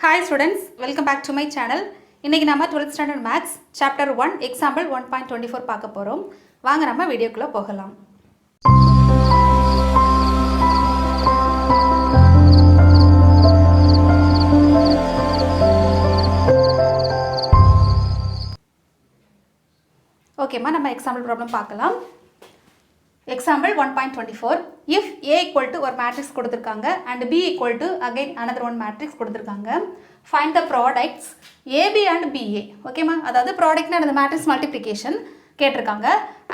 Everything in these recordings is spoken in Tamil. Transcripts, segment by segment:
Hi students, welcome back to my channel. இன்னைக்கு நாம 12th standard maths chapter 1 example 1.24 பார்க்க போறோம். வாங்க நம்ம வீடியோக்குள்ள போகலாம். ஓகேமா, நம்ம example problem பார்க்கலாம். Example 1.24. If A equal to ஒரு matrix கொடுத்திருக்காங்க and B equal to again another one matrix கொடுத்திருக்காங்க. Find the products AB and BA. ஓகேமா, அதாவது ப்ராடக்ட்னா அந்த மேட்ரிக்ஸ் மல்டிப்ளிகேஷன் கேட்டிருக்காங்க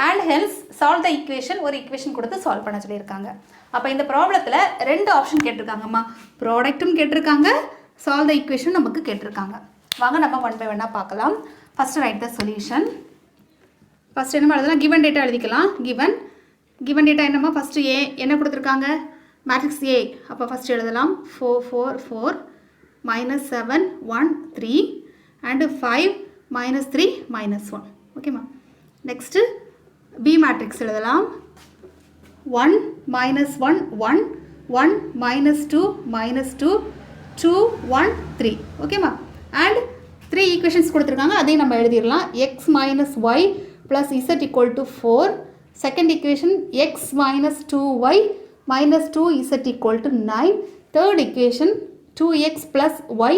and hence solve the equation. ஒரு equation கொடுத்து சால்வ் பண்ண சொல்லியிருக்காங்க. அப்போ இந்த ப்ராப்ளத்தில் ரெண்டு ஆப்ஷன் கேட்டிருக்காங்கம்மா. ப்ராடக்ட்டும் கேட்டிருக்காங்க, சால்வ் த ஈக்குவேஷன் நமக்கு கேட்டிருக்காங்க. வாங்க நம்ம ஒன் பை ஒன்னாக பார்க்கலாம். First right the solution. First என்ன எழுதலாம், கிவன் டேட்டா எழுதிக்கலாம். கிவன் டேட்டா என்னம்மா, ஃபஸ்ட்டு ஏ என்ன கொடுத்துருக்காங்க, மேட்ரிக்ஸ் ஏ. அப்போ ஃபஸ்ட்டு எழுதலாம் 4 4 4 -7 1 3 அண்டு 5 -3 -1. ஓகேம்மா. நெக்ஸ்ட்டு பி மேட்ரிக்ஸ் எழுதலாம் 1 -1 1 1 -2 -2 2 1 3. ஓகேம்மா. அண்ட் 3 ஈக்குவேஷன்ஸ் கொடுத்துருக்காங்க, அதையும் நம்ம எழுதிடலாம். x - y + z = 4. Second equation x - 2y - 2z = 9. Third equation 2x + y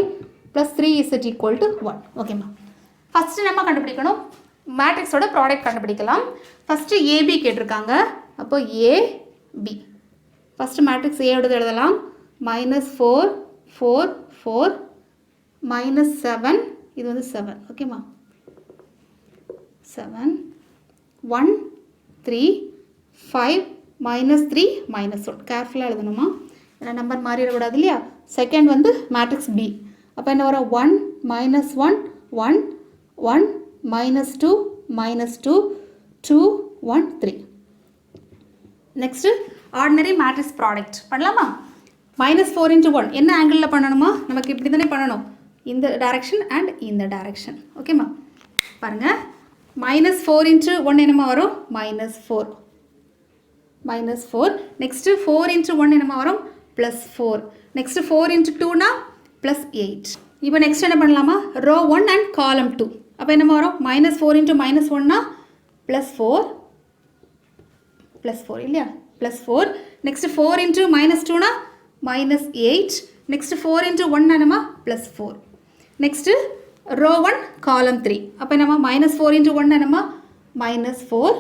+ 3z = 1. ஓகேம்மா. ஃபஸ்ட்டு நம்ம கண்டுபிடிக்கணும், மேட்ரிக்ஸோட ப்ராடக்ட் கண்டுபிடிக்கலாம். ஃபஸ்ட்டு ஏபி கேட்டிருக்காங்க. அப்போ ஏபி ஃபஸ்ட்டு மேட்ரிக்ஸ் ஏயோடது எழுதலாம். -4 4 4 -7 இது வந்து 7. ஓகேம்மா. 7 1 3 5 -3 -1. கேர்ஃபுல்லாக எழுதணுமா, ஏன்னா நம்பர் மாறிடக்கூடாது இல்லையா. செகண்ட் வந்து மேட்ரிக்ஸ் பி. அப்போ என்ன வரும், 1 -1 1 1 -2 -2 2 1 3. நெக்ஸ்ட்டு ஆர்டினரி மேட்ரிக்ஸ் ப்ராடக்ட் பண்ணலாமா. -4 × 1 என்ன ஆங்கிளில் பண்ணணுமா, நமக்கு இப்படி தானே பண்ணணும், இந்த டைரக்ஷன் அண்ட் இந்த டைரக்ஷன். ஓகேம்மா. பாருங்கள், -4 × 1 என்னமா வரும், -4 -4. நெக்ஸ்ட்டு 4 × 1 என்னமா வரும், +4. நெக்ஸ்ட்டு 4 × 2 +8. இப்போ நெக்ஸ்ட் என்ன பண்ணலாமா, ரோ 1 அண்ட் காலம் 2. அப்போ என்னமா வரும், -4 × -1 +4 +4 இல்லையா, +4. நெக்ஸ்ட்டு 4 × -2 -8. நெக்ஸ்ட்டு 4 × 1 என்னமா, +4. நெக்ஸ்ட்டு ரோ 1 காலம் 3. அப்போ என்னம்மா, -4 × 1 என்னம்மா, -4.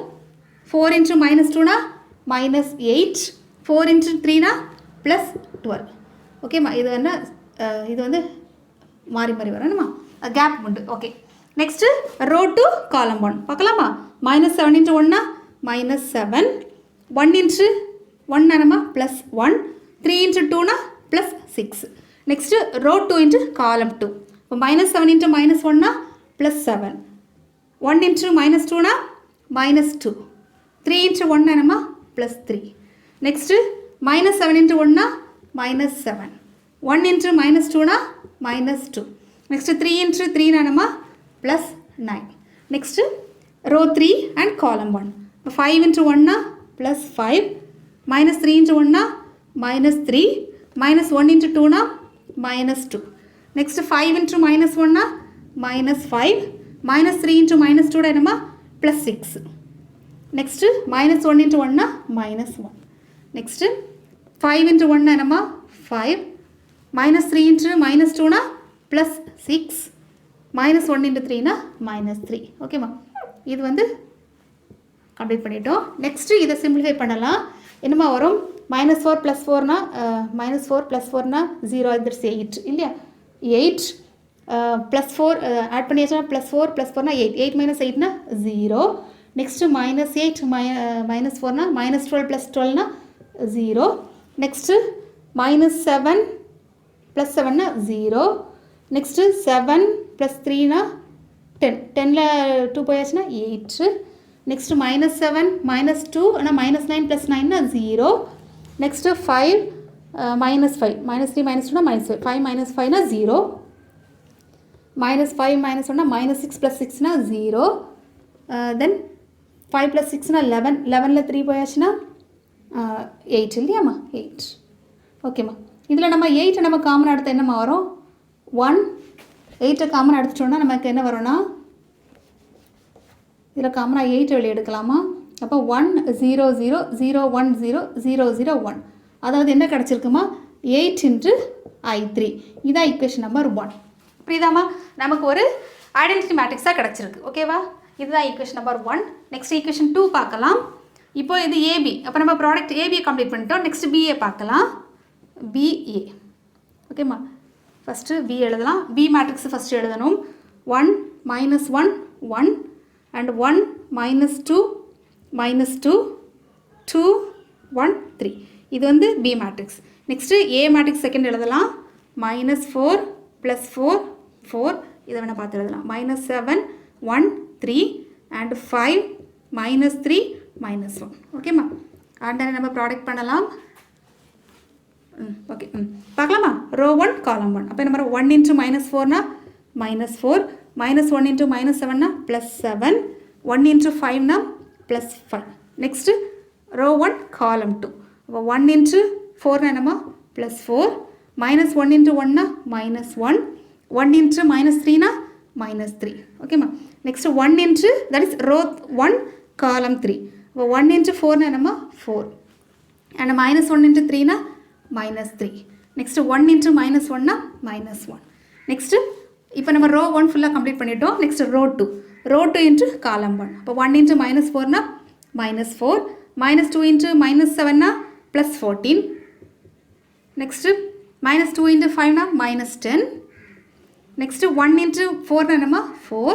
4 × -2 -8. 4 × 3 +12. ஓகேம்மா. இது என்ன, இது வந்து மாறி மாறி வரணுமா, கேப் உண்டு. ஓகே. நெக்ஸ்ட்டு ரோ 2 காலம் 1 பார்க்கலாமா. -7 × 1 -7. 1 × 1 என்னம்மா, +1. 3 × 2 +6. நெக்ஸ்ட்டு ரோ 2 × காலம் 2. இப்போ -7 × -1 +7. 1 × -2 -2. 3 × 1 என்னம்மா, +3. நெக்ஸ்ட்டு -7 × 1 -7. 1 × -2 -2. நெக்ஸ்ட்டு 3 × 3 என்னம்மா, +9. நெக்ஸ்ட்டு ரோ 3 அண்ட் காலம் 1. 5 × 1 +5. -3 × 1 -3. -1 × 2 -2. நெக்ஸ்ட்டு 5 × -1 -5. -3 × -2 என்னம்மா, +6. நெக்ஸ்ட்டு -1 × 1 -1. நெக்ஸ்ட்டு 5 × 1 என்னம்மா, 5. -3 × -2 +6. -1 × 3 -3. ஓகேம்மா. இது வந்து கம்ப்ளீட் பண்ணிட்டோம். நெக்ஸ்ட்டு இதை சிம்பிளிஃபை பண்ணலாம். என்னம்மா வரும், -4 + 4 -4 + 4 0, தட்ஸ் 8 இல்லையா. 8 +4 ஆட் பண்ணியாச்சுன்னா +4 + 4 8. 8 - 8 0. நெக்ஸ்ட்டு -8 -4 -12 + 12 0. நெக்ஸ்ட்டு -7 + 7 0. நெக்ஸ்ட்டு 7 + 3 10. 10ல் 2 போயாச்சுன்னா 8. நெக்ஸ்ட்டு -7 -2 ஆனால் -9 + 9 0. நெக்ஸ்ட்டு 5 -5 -3 -2 -5. 5 - 5 0. -5 -1 -6 + 6 0. தென் 5 + 6 11. 11ல் 3 போயாச்சுன்னா 8 இல்லையாம்மா, 8. ஓகேம்மா. இதில் நம்ம 8 நம்ம காமன் எடுத்த என்னம்மா வரும், 1 8 காமன் எடுத்துட்டோம்னா நமக்கு என்ன வரும்னா இதில் காமனாக 8 வெளியே எடுக்கலாமா? அப்போ 1 0 0 0 1 0 0 0 1 அதாவது என்ன கிடச்சிருக்குமா 8 இன்ட்டு I3 இதான் ஈக்குவேஷன் நம்பர் 1. புரியுதாமா? நமக்கு ஒரு ஐடென்டிட்டி மேட்ரிக்ஸாக கிடச்சிருக்கு. ஓகேவா? இதுதான் ஈக்குவேஷன் நம்பர் 1. நெக்ஸ்ட் ஈக்குவேஷன் 2 பார்க்கலாம். இப்போ இது ஏபி. அப்போ நம்ம ப்ராடக்ட் ஏபியை கம்ப்ளீட் பண்ணிட்டோம். நெக்ஸ்ட் பிஏ பார்க்கலாம். பிஏ ஓகேம்மா. ஃபஸ்ட்டு பி எழுதலாம். பி மேட்ரிக்ஸ் ஃபஸ்ட்டு எழுதணும். 1 -1 1 and 1 -2 -2 2 1 3 இது வந்து B matrix. Next A matrix second எழுதலாம். -4 +4 4 இதை வேணால் பார்த்து எழுதலாம். -7 1 3 and 5 -3 -1 ஓகேம்மா. அண்ட் நம்ம ப்ராடக்ட் பண்ணலாம். ஓகே பார்க்கலாமா? ரோ 1 காலம் 1. அப்போ நம்ம 1 × -4னா -4 -1 × -7னா +7 1 × 5னா +5. நெக்ஸ்ட்டு ரோ 1 காலம் 2. அப்போ 1 × 4னா என்னம்மா +4 -1 × 1னா -1 1 × -3னா -3 ஓகேம்மா. நெக்ஸ்ட்டு 1 × தட் இஸ் ரோ 1 காலம் 3. அப்போ 1 × 4னா என்னம்மா 4 அண்ட் -1 × 3னா -3. நெக்ஸ்ட்டு 1 × -1னா -1. நெக்ஸ்ட்டு இப்போ நம்ம ரோ 1 ஃபுல்லாக கம்ப்ளீட் பண்ணிட்டோம். நெக்ஸ்ட் ரோ 2 ரோ 2 × காலம் 1. அப்போ 1 × -4னா -4 -2 × -7னா +14. நெக்ஸ்ட்டு -2 × 5னா -10. நெக்ஸ்ட்டு 1 × 4னா என்னம்மா 4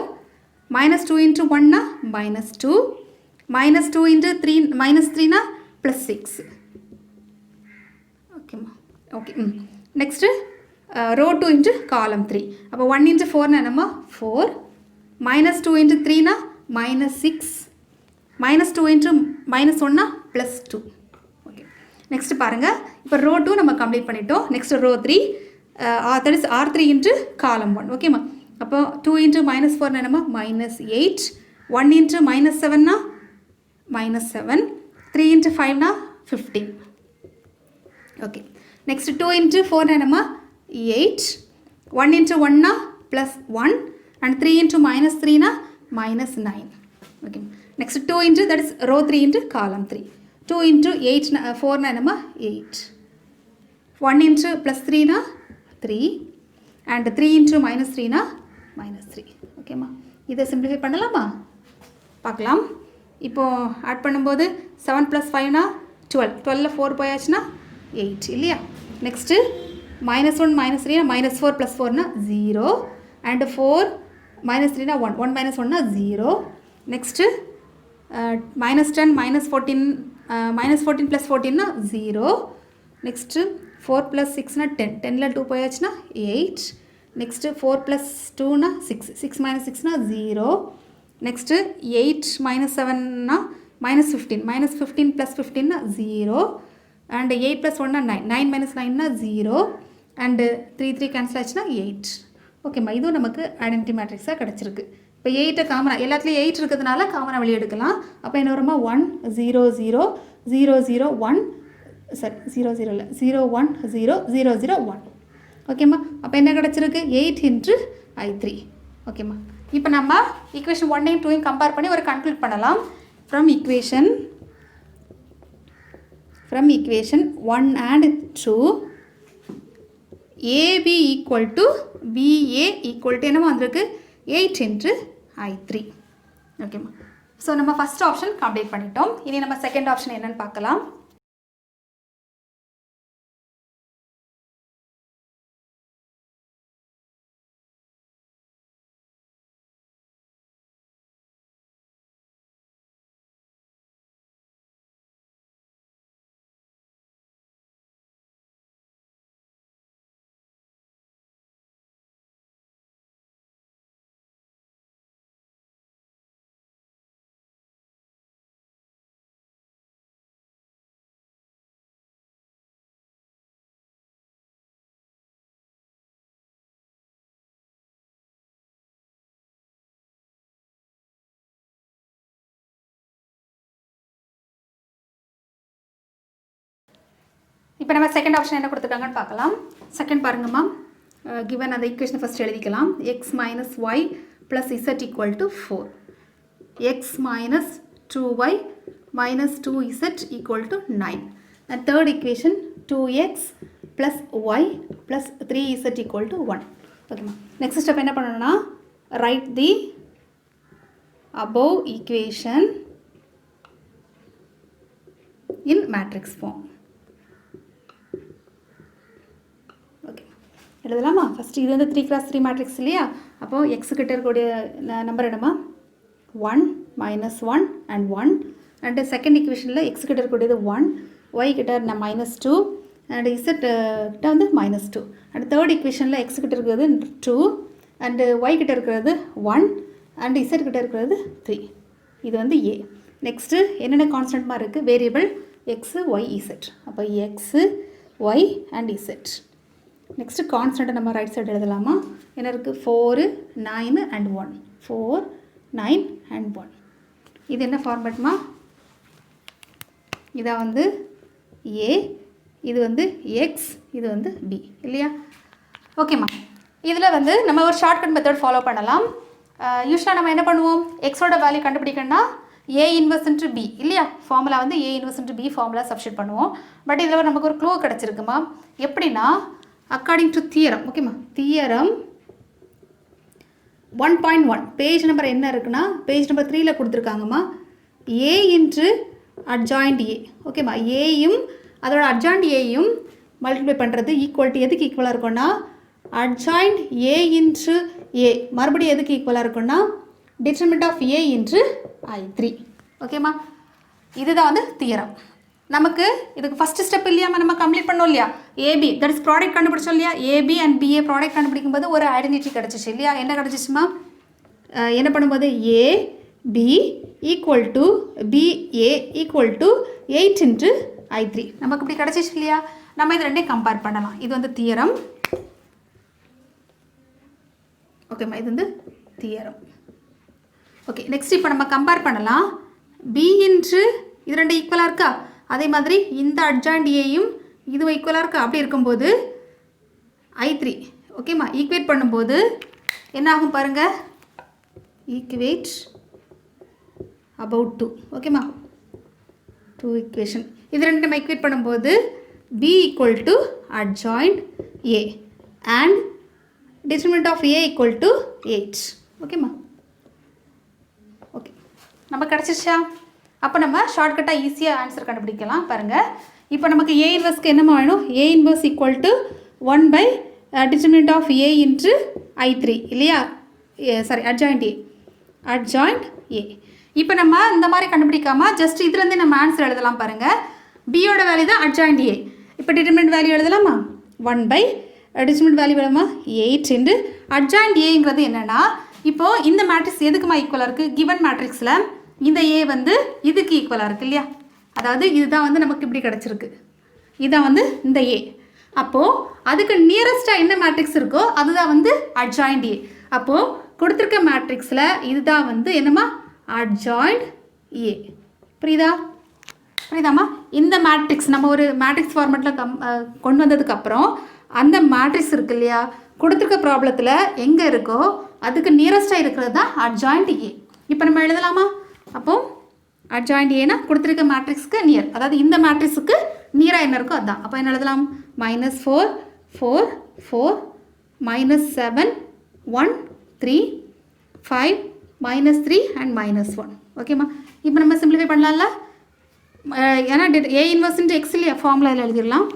-2 × 1னா -2 -2 × 3 -3னா +6 ஓகேம்மா. ஓகே நெக்ஸ்ட்டு ரோ 2 × காலம் 3. அப்போ 1 × 4னா என்னம்மா 4 -2 × 3னா -6 -2 × -1னா +2 ஓகே. நெக்ஸ்ட்டு பாருங்கள். இப்போ ரோ 2 நம்ம கம்ப்ளீட் பண்ணிட்டோம். Next row 3 that is R3 × காலம் 1 ஓகேம்மா. அப்போ 2 × -4னா என்னம்மா -8 1 × -7னா -7 3 × 5னா 15 ஓகே. நெக்ஸ்ட் 2 × 4னா என்னம்மா 8 1 × 1னா +1 அண்ட் 3 × -3னா -9 okay. Next 2 × that is row 3 × காலம் 3 2 × 8 4னா என்னம்மா 8 1 × +3னா 3 அண்ட் 3 × -3னா -3 ஓகேம்மா. இதை சிம்பிளிஃபை பண்ணலாமா? பார்க்கலாம். இப்போது ஆட் பண்ணும்போது 7 + 5னா 12 12ல் 4 போயாச்சுன்னா 8 இல்லையா? Next -1 -3னா -4 + 4னா 0 and 4 -3னா 1 1 - 1னா 0. Next -10 -14 -14 + 14னா 0. Next 4 + 6னா 10 10ல் 2 போயாச்சுன்னா 8. Next 4 + 2னா 6 6 - 6னா 0. Next 8 - 7னா -15 -15 + 15னா 0 and 8 + 1னா 9 9 - 9னா 0 and 3 3 cancel ஆச்சுன்னா 8 ஓகேம்மா. இதுவும் நமக்கு ஐடென்டிட்டி மேட்ரிக்ஸாக கிடச்சிருக்கு. இப்போ 8 காமனாக எல்லாத்துலேயும் 8 இருக்கிறதுனால காமனாக வெளியே எடுக்கலாம். அப்போ என்ன வருமா 1 0 0 0 0 1 சரி 0 0 இல்லை 0 1 0 0 0 1 ஓகேம்மா. அப்போ என்ன கிடச்சிருக்கு 8 × I3 ஓகேம்மா. இப்போ நம்ம ஈக்குவேஷன் 1 2 கம்பேர் பண்ணி ஒரு கன்க்ளூட் பண்ணலாம். From equation 1 and 2 AB = BA = என்னமா வந்திருக்கு 8 × I3 ஓகேம்மா. ஸோ நம்ம ஃபஸ்ட் ஆப்ஷன் கம்ப்ளீட் பண்ணிட்டோம். இனி நம்ம செகண்ட் ஆப்ஷன் என்னன்னு பார்க்கலாம். இப்போ நம்ம செகண்ட் ஆப்ஷன் என்ன கொடுத்துருக்காங்கன்னு பார்க்கலாம். செகண்ட் பாருங்கம்மா. given அந்த equation first எழுதிக்கலாம் x minus y plus z equal to 4 x minus 2y minus 2z equal to 9 and third equation 2x plus y plus 3z equal to 1 okay next step என்ன பண்ணணும்னா write the above equation in matrix form எழுதலாமா ஃபஸ்ட்டு இது வந்து 3x3 மேட்ரிக்ஸ் இல்லையா அப்போது எக்ஸு கிட்ட இருக்கக்கூடிய நம்பர் என்னமா 1 minus 1 and 1 அண்டு செகண்ட் ஈக்குவேஷனில் எக்ஸு கிட்ட இருக்கக்கூடியது 1 ஒய் கிட்ட -2 அண்டு இசட் கிட்ட வந்து -2 அண்ட் தேர்ட் ஈக்குவேஷனில் எக்ஸு கிட்ட இருக்கிறது 2 அண்டு ஒய் கிட்ட இருக்கிறது 1 அண்டு இசட் கிட்ட இருக்கிறது 3 இது வந்து ஏ நெக்ஸ்ட்டு என்னென்ன கான்ஸ்டன்ட்மாக இருக்குது வேரியபிள் எக்ஸு ஒய் இசட் அப்போ X Y and Z next கான்ஸ்டண்ட்டை நம்ம ரைட் சைடு எழுதலாமா என்ன இருக்குது 4 9 and 1 4 9 and 1 இது என்ன ஃபார்மேட்மா இதான் வந்து ஏ இது வந்து எக்ஸ் இது வந்து பி இல்லையா ஓகேம்மா இதில் வந்து நம்ம ஒரு ஷார்ட்கட் மெத்தட் ஃபாலோ பண்ணலாம் யூஸ்வலாக நம்ம என்ன பண்ணுவோம் எக்ஸோட வேல்யூ கண்டுபிடிக்கணும்னா ஏ இன்வர்ஸ் இன்ட்டு பி இல்லையா ஃபார்முலா வந்து A inverse into B formula substitute பண்ணுவோம் பட் இதில் நமக்கு ஒரு க்ளூ கிடச்சிருக்குமா எப்படின்னா according to theorem ஓகேம்மா theorem 1.1 பேஜ் நம்பர் என்ன இருக்குன்னா பேஜ் நம்பர் 3ல கொடுத்துருக்காங்கம்மா ஏ இன்ட்டு அட்ஜாயிண்ட் ஏ ஓகேம்மா ஏயும் அதோட அட்ஜாயிண்ட் ஏயும் மல்டிப்ளை பண்ணுறது ஈக்குவல்ட்டி எதுக்கு ஈக்குவலாக இருக்கும்னா அட்ஜாயிண்ட் ஏ இன்ட்டு ஏ மறுபடியும் எதுக்கு ஈக்குவலாக இருக்கும்னா determinant of A into I3 ஓகேம்மா இதுதான் வந்து தியரம் நமக்கு இதுக்கு ஃபஸ்ட்டு ஸ்டெப் இல்லையாம்மா நம்ம கம்ப்ளீட் பண்ணோம் இல்லையா ஏபி தட் இஸ் ப்ராடக்ட் கண்டுபிடிச்சோம் இல்லையா ஏபி அண்ட் பிஏ ப்ராடக்ட் கண்டுபிடிக்கும் போது ஒரு ஐடென்டிட்டி கிடச்சிச்சு இல்லையா என்ன கிடச்சிச்சுமா என்ன பண்ணும்போது A B equal to BA equal to 8 into I3 நமக்கு இப்படி கிடச்சிச்சு இல்லையா நம்ம இது ரெண்டையும் கம்பேர் பண்ணலாம் இது வந்து தியரம் ஓகேம்மா இது வந்து தியரம் ஓகே நெக்ஸ்ட் இப்போ நம்ம கம்பேர் பண்ணலாம் பி இன்ட்டு இது ரெண்டு ஈக்குவலாக இருக்கா அதே மாதிரி இந்த அட்ஜாயிண்ட் ஏயும் இதுவும் ஈக்குவலாக இருக்கா அப்படி இருக்கும்போது I3 ஓகேம்மா ஈக்குவேட் பண்ணும்போது என்ன ஆகும் பாருங்கள் ஈக்குவேட் about 2 ஓகேம்மா 2 ஈக்குவேஷன் இது ரெண்டு நம்ம ஈக்குவேட் பண்ணும்போது B equal to adjoint A and determinant of A equal to 8 ஓகேம்மா ஓகே நம்ம கிடச்சிச்சா அப்போ நம்ம ஷார்ட்கட்டாக ஈஸியாக ஆன்சர் கண்டுபிடிக்கலாம் பாருங்கள் இப்போ நமக்கு ஏ இன்வர்ஸ்க்கு என்னமா வேணும் A inverse equal to 1 by determinant of A into I3 இல்லையா சாரி அட்ஜாயிண்ட் ஏ இப்போ நம்ம இந்த மாதிரி கண்டுபிடிக்காமல் ஜஸ்ட் இதுலேருந்தே நம்ம ஆன்சர் எழுதலாம் பாருங்கள் பியோட வேல்யூ தான் அட்ஜாயிண்ட் ஏ இப்போ டிட்டர்மினன்ட் வேல்யூ எழுதலாமா 1 பை டிட்டர்மினன்ட் வேல்யூ எழுதலாமா 8 இன்ட்டு அட்ஜாயிண்ட் ஏங்கிறது என்னென்னா இப்போது இந்த மேட்ரிக்ஸ் எதுக்குமா ஈக்குவலாக இருக்குது கிவன் மேட்ரிக்ஸில் இந்த ஏ வந்து இதுக்கு ஈக்குவலாக இருக்குது இல்லையா அதாவது இதுதான் வந்து நமக்கு இப்படி கிடச்சிருக்கு இதுதான் வந்து இந்த ஏ அப்போது அதுக்கு நியரஸ்ட்டாக என்ன மேட்ரிக்ஸ் இருக்கோ அதுதான் வந்து அட்ஜாயிண்ட் ஏ அப்போது கொடுத்துருக்க மேட்ரிக்ஸில் இதுதான் வந்து என்னம்மா அட்ஜாயிண்ட் ஏ புரியுதாம்மா இந்த மேட்ரிக்ஸ் நம்ம ஒரு மேட்ரிக்ஸ் ஃபார்மேட்டில் கொண்டு வந்ததுக்கப்புறம் அந்த மேட்ரிக்ஸ் இருக்கு இல்லையா கொடுத்துருக்க ப்ராப்ளத்தில் எங்கே இருக்கோ அதுக்கு நியரஸ்ட்டாக இருக்கிறது தான் அட்ஜாயிண்ட் ஏ இப்போ நம்ம எழுதலாமா அப்போது அட்ஜாயிண்ட் ஏன்னா கொடுத்துருக்க மேட்ரிக்ஸ்க்கு நியர் அதாவது இந்த மேட்ரிக்ஸுக்கு நியராக என்ன இருக்கோ அதுதான் அப்போ என்ன எழுதலாம் -4 4 4 -7 1 3 5 -3 and -1 ஓகேம்மா இப்போ நம்ம சிம்பிளிஃபை பண்ணலாம்ல ஏன்னா ஏ இன்வர்ஸ் இன்ட்டு எக்ஸ் இல்லையா ஃபார்முலாவில் எழுதிடலாம்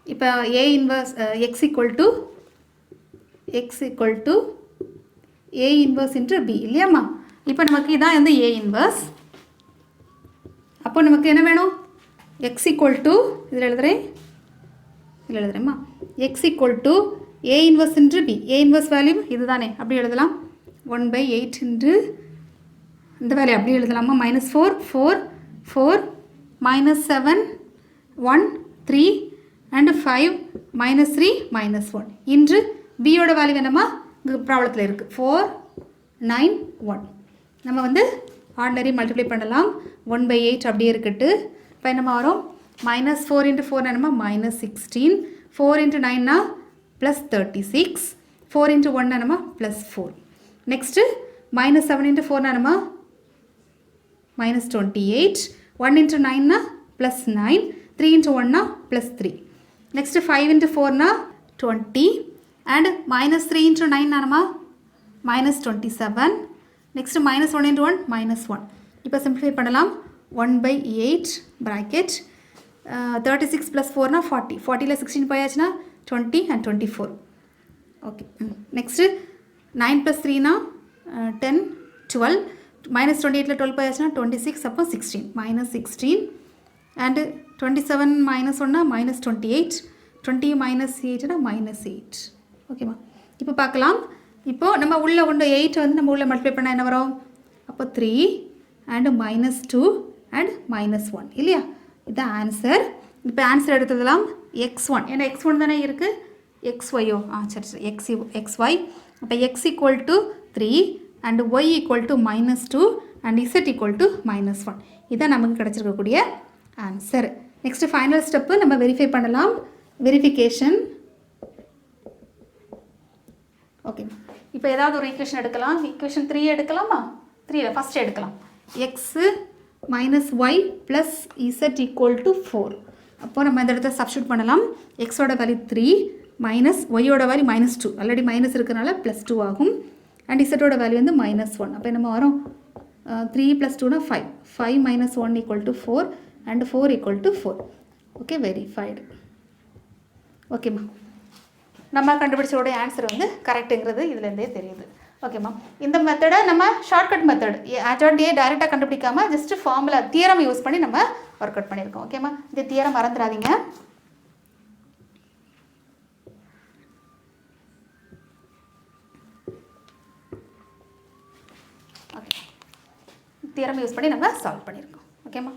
இப்போ A inverse X equal to A inverse into B இல்லையாம்மா இப்போ நமக்கு இதான் வந்து ஏ இன்வர்ஸ் அப்போ நமக்கு என்ன வேணும் எக்ஸ் ஈக்குவல் டு இதில் எழுதுறேம்மா X equal to A inverse into B A inverse value இது தானே அப்படி எழுதலாம் 1/8 இன்ட்டு இந்த வேல்யூ அப்படி எழுதலாமா -4 4 4 -7 1 3 and 5 -3 -1 இன்று பியோட வேல்யூ என்னம்மா இங்கே ப்ராப்ளத்தில் இருக்குது 4 9 1 நம்ம வந்து ஆர்டினரி மல்டிப்ளை பண்ணலாம் 1/8 அப்படியே இருக்கட்டு இப்போ என்னமா வரும் -4 × 4 என்னமா -16 4 × 9னா plus 36. 4 into 1 nanama plus 4. Next minus 7 into 4 nanama minus 28. 1 into 9 na plus 9. 3 into 1 na plus 3. Next 5 into 4 na 20. And minus 3 into 9 nanama minus 27. Next minus 1 into 1 minus 1. இப்போ simplify பண்ணலாம். 1 by 8 bracket 36 plus 4 na 40. 40 ல 16 போயாச்சுனா 20 and 24. Okay. Next 9 plus 3 na 10 12. Minus 28 ல 12 போயாச்சுனா 26 அப்போ 16 minus 16 and 27 minus 1 na minus 28. 20 minus 8 na minus 8. ஓகேமா. இப்போ பார்க்கலாம். இப்போ நம்ம உள்ள கொண்டு 8 வந்து நம்ம உள்ள மல்டிப்ளை பண்ணா என்ன வரும்? அப்போ 3 and minus 2 and minus 1 இல்லையா? இது ஆன்சர். இப்போ ஆன்சர் எடுத்துக்கலாம் x1. ஏன்னா x1 தானே இருக்கு. xyயோ சரி சரி xy. அப்போ x equal to 3 and y equal to minus 2 and z equal to minus 1. இதான் நமக்கு கிடைச்சிருக்கக்கூடிய ஆன்சர். நெக்ஸ்ட் ஃபைனல் ஸ்டெப் நம்ம வெரிஃபை பண்ணலாம். வெரிஃபிகேஷன். ஓகே. இப்போ ஏதாவது ஒரு ஈக்குவேஷன் எடுக்கலாம். ஈக்குவேஷன் 3 எடுக்கலாமா? 3 ஃபர்ஸ்ட் எடுக்கலாம். x minus y plus z equal to 4. அப்போ நம்ம இந்த இடத்துல சப்ஸ்டிட்யூட் பண்ணலாம். x ஓட வேல்யூ 3 மைனஸ் y ஓட வேல்யூ minus 2. ஆல்ரெடி மைனஸ் இருக்கனால ப்ளஸ் 2 ஆகும். அண்ட் z ஓட வேல்யூ வந்து minus 1. அப்போ நம்ம வரும் 3 + 2 5. 5 minus 1 equal to 4 and 4 equal to 4. Okay, verified. ஓகேம்மா, நம்ம கண்டுபிடிச்சோடைய ஆன்சர் வந்து கரெக்டுங்கிறது இதுலேருந்தே தெரியுது. ஓகேம்மா, இந்த மெத்தடை நம்ம ஷார்ட்கட் மெத்தட் அட்வான்டே டைரெக்டாக கண்டுபிடிக்காமல் ஜஸ்ட் ஃபார்முலா தியரம் யூஸ் பண்ணி நம்ம ஒர்க் அவுட் பண்ணியிருக்கோம். ஓகேம்மா, இந்த தியரம் மறந்துடாதீங்க. ஓகே, தியரம் யூஸ் பண்ணி நம்ம சால்வ் பண்ணியிருக்கோம். ஓகேம்மா.